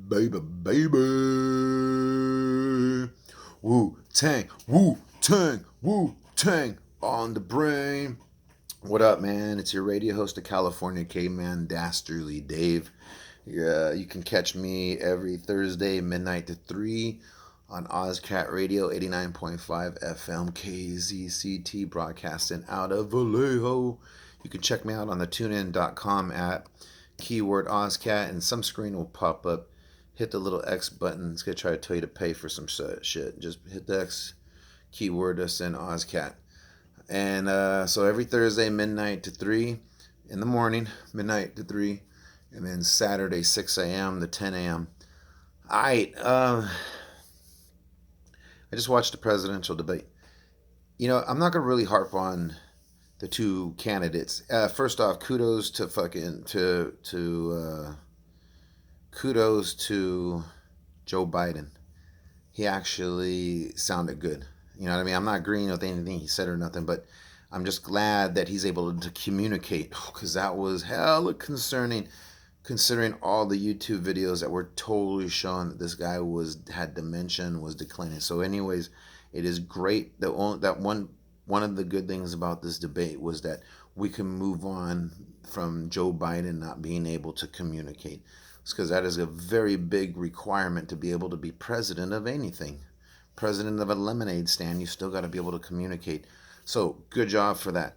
baby, baby. Wu Tang, Wu Tang, Wu Tang on the brain. What up, man? It's your radio host, the California Caveman Dastardly Dave. Yeah, you can catch me every Thursday, midnight to 3 on Ozcat Radio, 89.5 FM KZCT, broadcasting out of Vallejo. You can check me out on the tunein.com app, keyword Ozcat, and some screen will pop up. Hit the little X button. It's going to try to tell you to pay for some shit. Just hit the X keyword to send Ozcat. And so every Thursday, midnight to 3 in the morning, midnight to 3, and then Saturday, 6 a.m. to 10 a.m. All right. I just watched the presidential debate. You know, I'm not going to really harp on the two candidates. First off, kudos to kudos to Joe Biden. He actually sounded good. You know what I mean? I'm not agreeing with anything he said or nothing, but I'm just glad that he's able to communicate, because that was hella concerning, considering all the YouTube videos that were totally showing that this guy had dementia and was declining. So, anyways, it is great that one of the good things about this debate was that we can move on from Joe Biden not being able to communicate, because that is a very big requirement to be able to be president of anything. President of a lemonade stand, you still got to be able to communicate. So good job for that.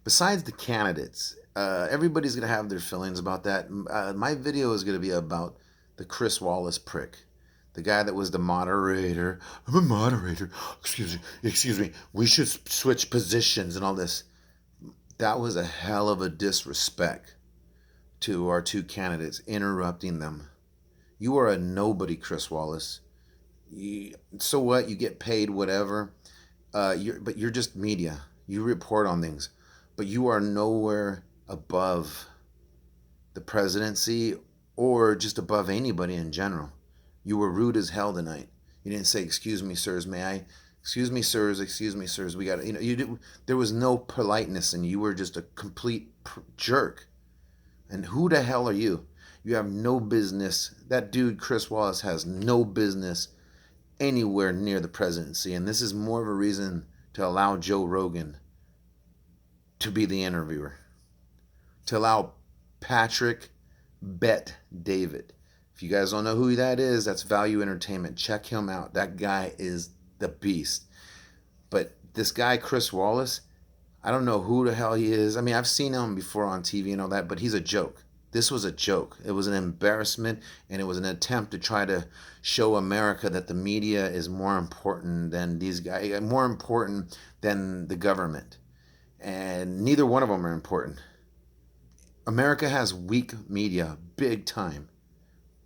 Besides the candidates, everybody's going to have their feelings about that. My video is going to be about the Chris Wallace prick, the guy that was the moderator. I'm a moderator. Excuse me. We should switch positions and all this. That was a hell of a disrespect to our two candidates, interrupting them. You are a nobody, Chris Wallace. So what? You get paid whatever. But you're just media. You report on things, but you are nowhere above the presidency or just above anybody in general. You were rude as hell tonight. You didn't say, "Excuse me, sirs, may I?" "Excuse me, sirs. Excuse me, sirs. We got to." There was no politeness, and you were just a complete jerk. And who the hell are you? You have no business. That dude, Chris Wallace, has no business anywhere near the presidency. And this is more of a reason to allow Joe Rogan to be the interviewer, to allow Patrick Bet David. If you guys don't know who that is, that's Value Entertainment. Check him out. That guy is the beast. But this guy, Chris Wallace, I don't know who the hell he is. I mean, I've seen him before on TV and all that, but he's a joke. This was a joke. It was an embarrassment, and it was an attempt to try to show America that the media is more important than these guys, more important than the government. And neither one of them are important. America has weak media, big time.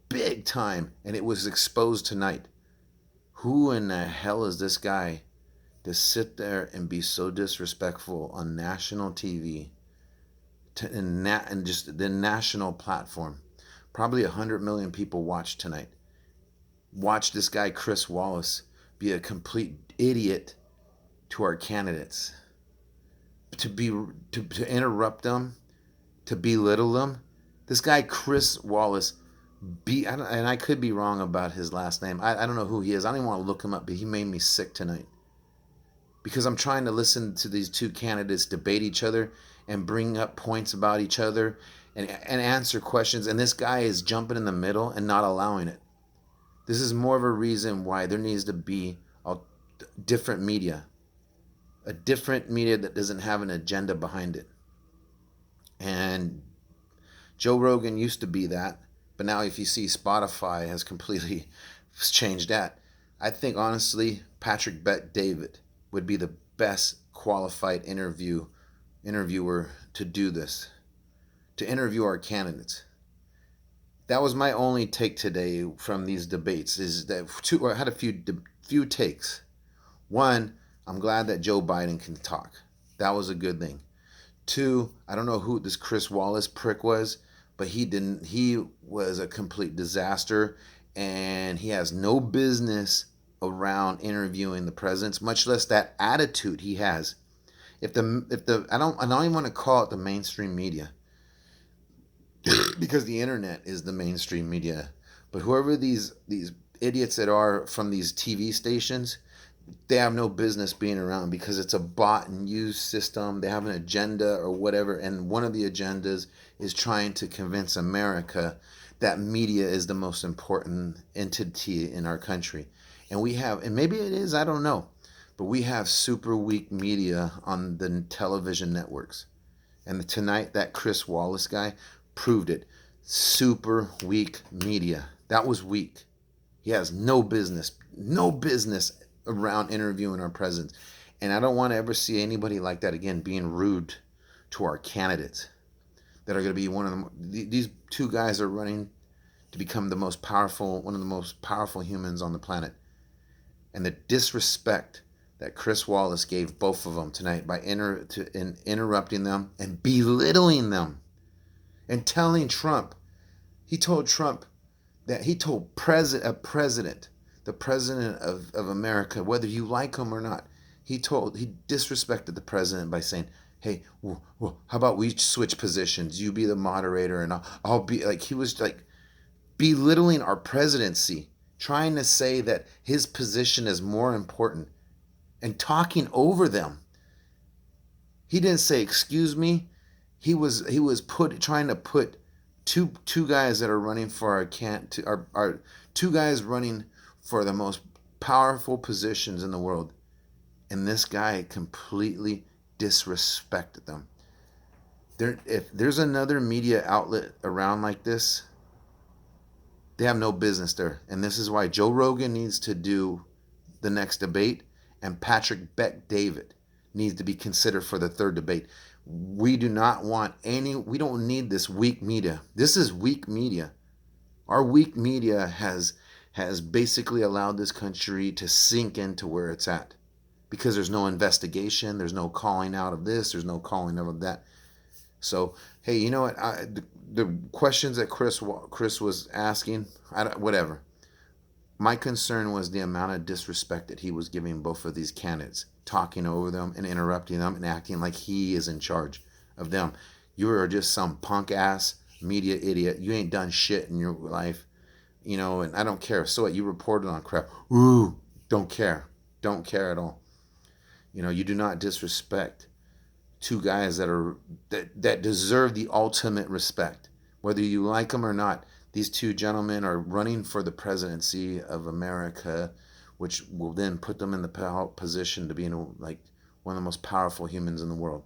Big time. And it was exposed tonight. Who in the hell is this guy to sit there and be so disrespectful on national TV? And just the national platform. Probably 100 million people watched tonight. Watch this guy Chris Wallace be a complete idiot to our candidates. To interrupt them, to belittle them. This guy Chris Wallace, and I could be wrong about his last name. I don't know who he is. I don't even want to look him up, but he made me sick tonight. Because I'm trying to listen to these two candidates debate each other and bring up points about each other and answer questions. And this guy is jumping in the middle and not allowing it. This is more of a reason why there needs to be a different media. A different media that doesn't have an agenda behind it. And Joe Rogan used to be that. But now if you see Spotify has completely changed that. I think honestly, Patrick Bet David would be the best qualified interviewer to do this, to interview our candidates. That was my only take today from these debates. Is that I had a few takes. One, I'm glad that Joe Biden can talk. That was a good thing. Two, I don't know who this Chris Wallace prick was, but he was a complete disaster, and he has no business around interviewing the presidents, much less that attitude he has. If the I don't even want to call it the mainstream media. because the internet is the mainstream media. But whoever these idiots that are from these TV stations, they have no business being around because it's a bought and used system. They have an agenda or whatever, and one of the agendas is trying to convince America that media is the most important entity in our country. And we have, and maybe it is, I don't know, but we have super weak media on the television networks. And tonight, that Chris Wallace guy proved it. Super weak media. That was weak. He has no business around interviewing our presidents. And I don't want to ever see anybody like that again being rude to our candidates that are going to be one of them. These two guys are running to become one of the most powerful humans on the planet. And the disrespect that Chris Wallace gave both of them tonight by interrupting them and belittling them and telling Trump, he told Trump that he told a president, the president of America, whether you like him or not, he disrespected the president by saying, hey, well, how about we switch positions? You be the moderator and I'll be like, he was like belittling our presidency, trying to say that his position is more important and talking over them. He didn't say, excuse me. He was trying to put two guys that are running for our two guys running for the most powerful positions in the world, and this guy completely disrespected them. If there's another media outlet around like this, they have no business there. And this is why Joe Rogan needs to do the next debate, and Patrick Bet-David needs to be considered for the third debate. We don't need this weak media. This is weak media. Our weak media has basically allowed this country to sink into where it's at because there's no investigation, there's no calling out of this, there's no calling out of that. So, hey, you know what? The questions that Chris was asking, whatever. My concern was the amount of disrespect that he was giving both of these candidates, talking over them and interrupting them and acting like he is in charge of them. You are just some punk ass media idiot. You ain't done shit in your life, and I don't care. So what? You reported on crap. Ooh, don't care. Don't care at all. You do not disrespect two guys that deserve the ultimate respect. Whether you like them or not, these two gentlemen are running for the presidency of America, which will then put them in the position to be like one of the most powerful humans in the world.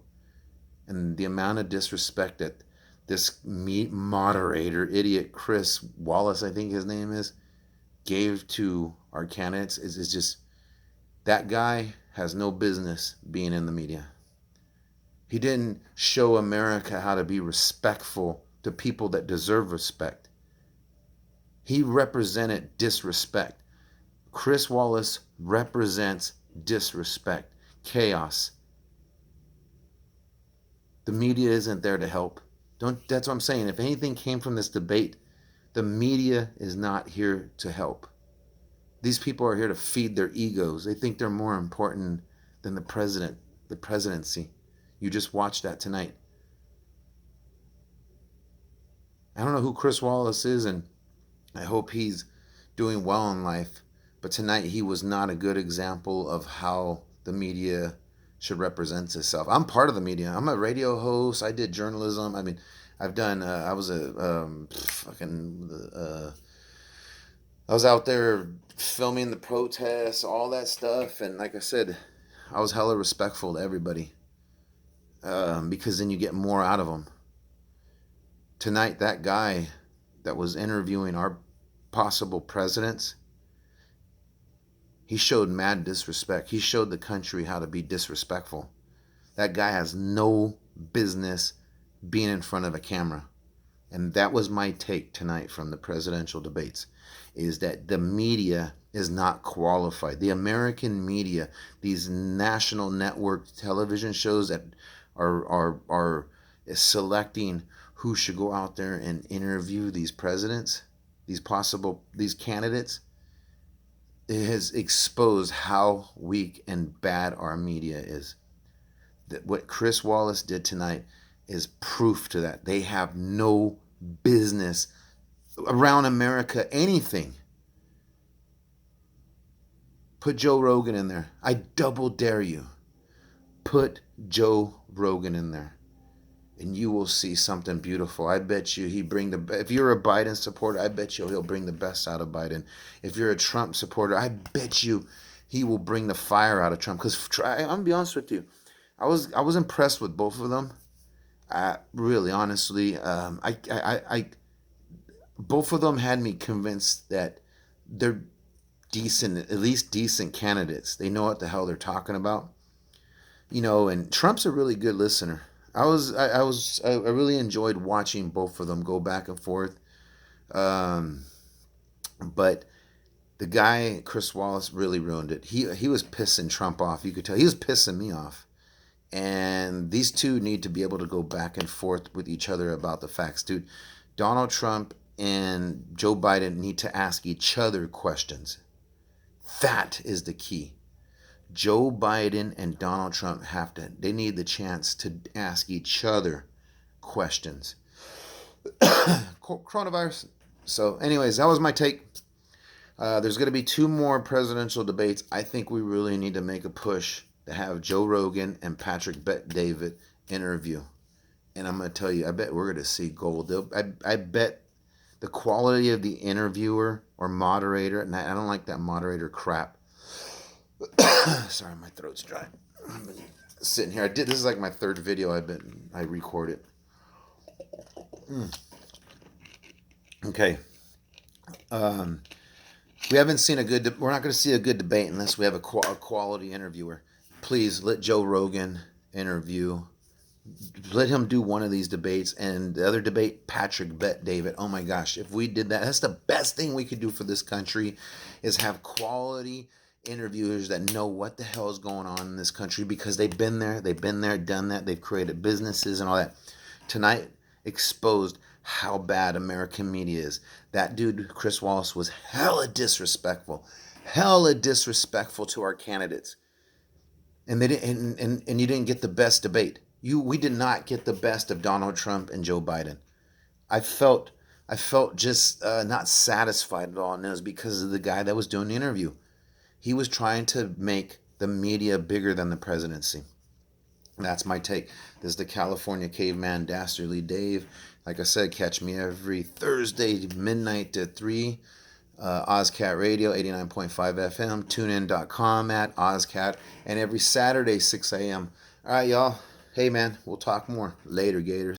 And the amount of disrespect that this moderator, idiot Chris Wallace, I think his name is, gave to our candidates is just, that guy has no business being in the media. He didn't show America how to be respectful to people that deserve respect. He represented disrespect. Chris Wallace represents disrespect, chaos. The media isn't there to help. That's what I'm saying. If anything came from this debate, the media is not here to help. These people are here to feed their egos. They think they're more important than the presidency. You just watched that tonight. I don't know who Chris Wallace is, and I hope he's doing well in life. But tonight he was not a good example of how the media should represent itself. I'm part of the media. I'm a radio host. I did journalism. I mean, I've done. I was I was out there filming the protests, all that stuff, and like I said, I was hella respectful to everybody because then you get more out of them. Tonight, that guy that was interviewing our possible presidents, he showed mad disrespect. He showed the country how to be disrespectful. That guy has no business being in front of a camera. And that was my take tonight from the presidential debates, is that the media is not qualified. The American media, these national network television shows that are selecting who should go out there and interview these presidents, these candidates, it has exposed how weak and bad our media is. That what Chris Wallace did tonight is proof to that. They have no business around America, anything. Put Joe Rogan in there. I double dare you. Put Joe Rogan in there, and you will see something beautiful. I bet you he bring the. If you're a Biden supporter, I bet you he'll bring the best out of Biden. If you're a Trump supporter, I bet you he will bring the fire out of Trump. Because I'm gonna be honest with you, I was impressed with both of them. Really, honestly, both of them had me convinced that they're decent, at least decent candidates. They know what the hell they're talking about. And Trump's a really good listener. I really enjoyed watching both of them go back and forth. Um, but the guy Chris Wallace really ruined it. He was pissing Trump off. You could tell he was pissing me off. And these two need to be able to go back and forth with each other about the facts, dude. Donald Trump and Joe Biden need to ask each other questions. That is the key. Joe Biden and Donald Trump they need the chance to ask each other questions. Coronavirus. So, anyways, that was my take. There's going to be 2 more presidential debates. I think we really need to make a push to have Joe Rogan and Patrick Bet-David interview. And I'm going to tell you, I bet we're going to see gold. I bet the quality of the interviewer or moderator, and I don't like that moderator crap. Sorry, my throat's dry. I've been sitting here. This is like my 3rd video I recorded. Okay. We haven't seen we're not going to see a good debate unless we have a quality interviewer. Please let Joe Rogan interview. Let him do one of these debates, and the other debate, Patrick Bet-David. Oh my gosh, if we did that, that's the best thing we could do for this country, is have quality interviewers that know what the hell is going on in this country, because they've been there, done that, they've created businesses and all that. Tonight exposed how bad American media is. That dude, Chris Wallace, was hella disrespectful to our candidates. And they didn't, and you didn't get the best debate. We did not get the best of Donald Trump and Joe Biden. I felt just not satisfied at all, and it was because of the guy that was doing the interview. He was trying to make the media bigger than the presidency. That's my take. This is the California Caveman Dastardly Dave. Like I said, catch me every Thursday, midnight to 3. OzCat Radio, 89.5 FM, tunein.com at OzCat, and every Saturday, 6 a.m. All right, y'all. Hey, man, we'll talk more. Later, Gators.